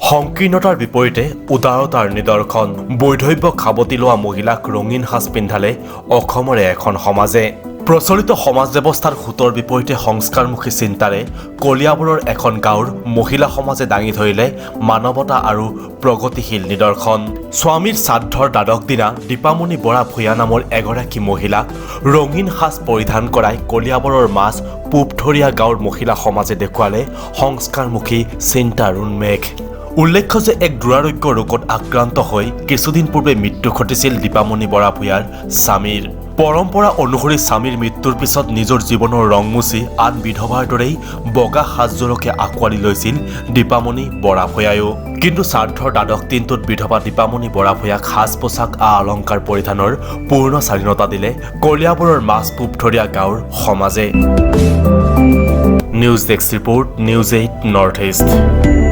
সংকীৰ্ণতাৰ বিপৰীতে উদাৰতাৰ নিদৰ্শন বৈধব্য খাবতি লোৱা মহিলাক ৰঙীন সাজ পিন্ধালে অসমৰে এখন সমাজে প্ৰচলিত সমাজ ব্যৱস্থাৰ সুতৰ বিপৰীতে সংস্কাৰমুখী চিন্তাৰে কলিয়াবৰৰ এখন গাঁৱৰ মহিলা সমাজে দাঙি ধৰিলে মানৱতা আৰু প্ৰগতিশীল নিদৰ্শন স্বামীৰ শ্ৰাদ্ধৰ দ্বাদশ দিনা দীপামণি বৰা ভূঞা নামৰ এগৰাকী মহিলাক ৰঙীন সাজ পৰিধান কৰাই কলিয়াবৰৰ মাছ পূবথৰীয়া গাঁৱৰ মহিলা সমাজে দেখুৱালে সংস্কাৰমুখী চিন্তাৰ উন্মেষ উল্লেখ্য যে এক দুৰাৰোগ্য ৰোগত আক্ৰান্ত হৈ কিছুদিন পূৰ্বে মৃত্যু ঘটিছিল দীপামণি বৰা ভূঞাৰ স্বামীৰ পৰম্পৰা অনুসৰি স্বামীৰ মৃত্যুৰ পিছত নিজৰ জীৱনৰ ৰং মুচি আন বিধৱাৰ দৰেই বগা সাজযোৰকে আঁকোৱালি লৈছিল দীপামণি বৰা ভূঞায়ো কিন্তু শ্ৰাদ্ধৰ দ্বাদশ দিনটোত বিধৱা দীপামণি বৰা ভূঞাক সাজ পোছাক অলংকাৰ পৰিধানৰ পূৰ্ণ স্বাধীনতা দিলে কলিয়াবৰৰ মাছ পূবথৰীয়া গাঁৱৰ সমাজে news desk report news 8 north east